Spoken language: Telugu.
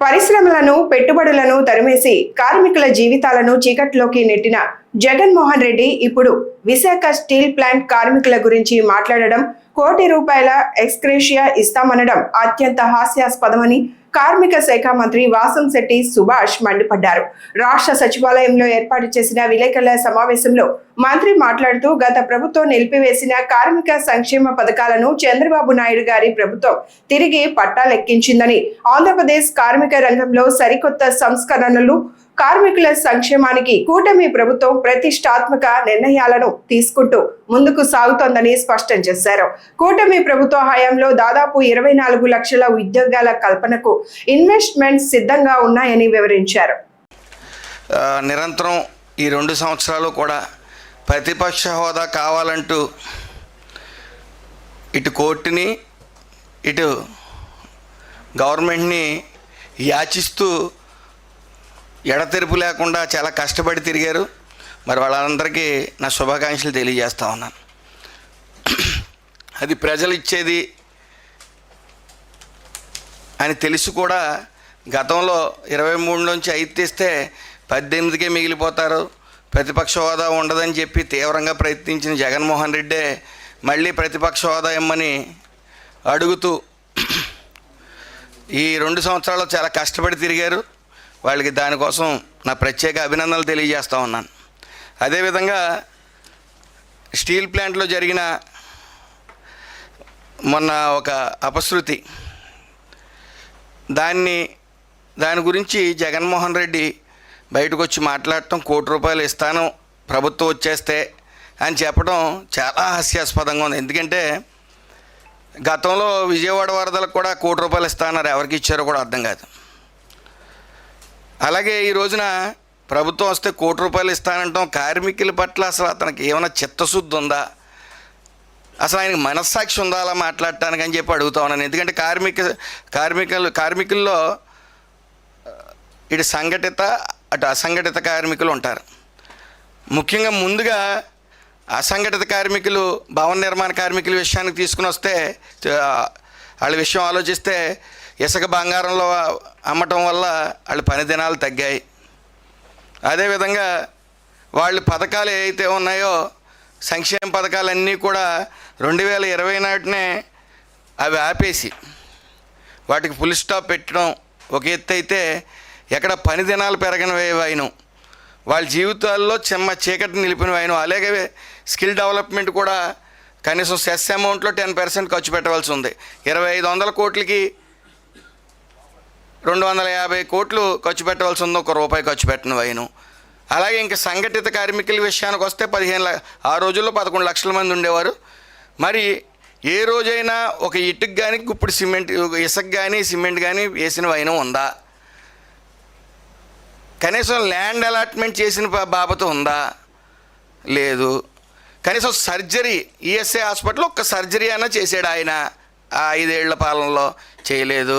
పరిశ్రమలను పెట్టుబడులను తరిమేసి కార్మికుల జీవితాలను చీకట్లోకి నెట్టిన జగన్మోహన్ రెడ్డి ఇప్పుడు విశాఖ స్టీల్ ప్లాంట్ కార్మికుల గురించి మాట్లాడడం, కోటి రూపాయల ఎక్స్గ్రేషియా ఇస్తామనడం అత్యంత హాస్యాస్పదమని కార్మిక శాఖ మంత్రి వాసంశెట్టి సుభాష్ మండిపడ్డారు. రాష్ట్ర సచివాలయంలో ఏర్పాటు చేసిన విలేకరుల సమావేశంలో మంత్రి మాట్లాడుతూ, గత ప్రభుత్వం నిలిపివేసిన కార్మిక సంక్షేమ పథకాలను చంద్రబాబు నాయుడు గారి ప్రభుత్వం తిరిగి పట్టాలెక్కించిందని, ఆంధ్రప్రదేశ్ కార్మిక రంగంలో సరికొత్త సంస్కరణలు, కార్మికుల సంక్షేమానికి కూటమి ప్రభుత్వం ప్రతిష్టాత్మక నిర్ణయాలను తీసుకుంటూ ముందుకు సాగుతోందని స్పష్టం చేశారు. కూటమి ప్రభుత్వ హయాంలో దాదాపు 24 లక్షల ఉద్యోగాల కల్పనకు ఇన్వెస్ట్మెంట్స్ సిద్ధంగా ఉన్నాయని వివరించారు. నిరంతరం ఈ 2 సంవత్సరాలు కూడా ప్రతిపక్ష హోదా కావాలంటూ ఇటు కోర్టుని ఇటు గవర్నమెంట్ని యాచిస్తూ ఎడతెరిపి లేకుండా చాలా కష్టపడి తిరిగారు. మరి వాళ్ళందరికీ నా శుభాకాంక్షలు తెలియజేస్తా ఉన్నాను. అది ప్రజలు ఇచ్చేది అని తెలిసి కూడా గతంలో 23 నుంచి 5 తీస్తే 18కే మిగిలిపోతారు, ప్రతిపక్ష హోదా ఉండదని చెప్పి తీవ్రంగా ప్రయత్నించిన జగన్మోహన్ రెడ్డే మళ్ళీ ప్రతిపక్ష హోదా ఇమ్మని అడుగుతూ ఈ 2 సంవత్సరాలు చాలా కష్టపడి తిరిగారు. వాళ్ళకి దానికోసం నా ప్రత్యేక అభినందనలు తెలియజేస్తూ ఉన్నాను. అదేవిధంగా స్టీల్ ప్లాంట్లో జరిగిన మొన్న ఒక అపశృతి, దాని గురించి జగన్మోహన్ రెడ్డి బయటకు వచ్చి మాట్లాడటం, కోటి రూపాయలు ఇస్తాను ప్రభుత్వం వచ్చేస్తే అని చెప్పడం చాలా హాస్యాస్పదంగా ఉంది. ఎందుకంటే గతంలో విజయవాడ వరదలకు కూడా కోటి రూపాయలు ఇస్తానన్నారు, ఎవరికి ఇచ్చారో కూడా అర్థం కాదు. అలాగే ఈ రోజున ప్రభుత్వం వస్తే కోటి రూపాయలు ఇస్తానంటాం. కార్మికుల పట్ల అసలు అతనికి ఏమైనా చిత్తశుద్ధి ఉందా, అసలు ఆయనకి మనస్సాక్షి ఉందా అలా మాట్లాడటానికి అని చెప్పి అడుగుతా ఉన్నాను. ఎందుకంటే కార్మికుల్లో ఇటు సంఘటిత అటు అసంఘటిత కార్మికులు ఉంటారు. ముఖ్యంగా ముందుగా అసంఘటిత కార్మికులు, భవన నిర్మాణ కార్మికుల విషయానికి తీసుకుని వస్తే వాళ్ళ విషయం ఆలోచిస్తే ఇసుక బంగారంలో అమ్మటం వల్ల వాళ్ళ పని దినాలు తగ్గాయి. అదేవిధంగా వాళ్ళ పథకాలు ఏవైతే ఉన్నాయో సంక్షేమ పథకాలన్నీ కూడా 2020 నాటినే అవి ఆపేసి వాటికి ఫుల్ స్టాప్ పెట్టడం ఒక ఎత్తు అయితే, ఎక్కడ పని దినాలు పెరగని వైను, వాళ్ళ జీవితాల్లో చీకటి నిలిపిన వైను. అలాగే స్కిల్ డెవలప్మెంట్ కూడా కనీసం సెస్ అమౌంట్లో 10% ఖర్చు పెట్టవలసి ఉంది. 2500 కోట్లకి 250 కోట్లు ఖర్చు పెట్టవలసి ఉంది, ₹1 ఖర్చు పెట్టిన వైను. అలాగే ఇంకా సంఘటిత కార్మికుల విషయానికి వస్తే ఆ రోజుల్లో 11 లక్షల మంది ఉండేవారు. మరి ఏ రోజైనా ఒక ఇటుకు కానీ ఇప్పుడు ఇసుక కానీ సిమెంట్ కానీ వేసిన వైనం ఉందా? కనీసం ల్యాండ్ అలాట్మెంట్ చేసిన బాబత ఉందా? లేదు. కనీసం సర్జరీ, ఈఎస్ఐ హాస్పిటల్లో ఒక్క సర్జరీ అయినా చేశాడు ఆయన 5 ఏళ్ల పాలనలో? చేయలేదు.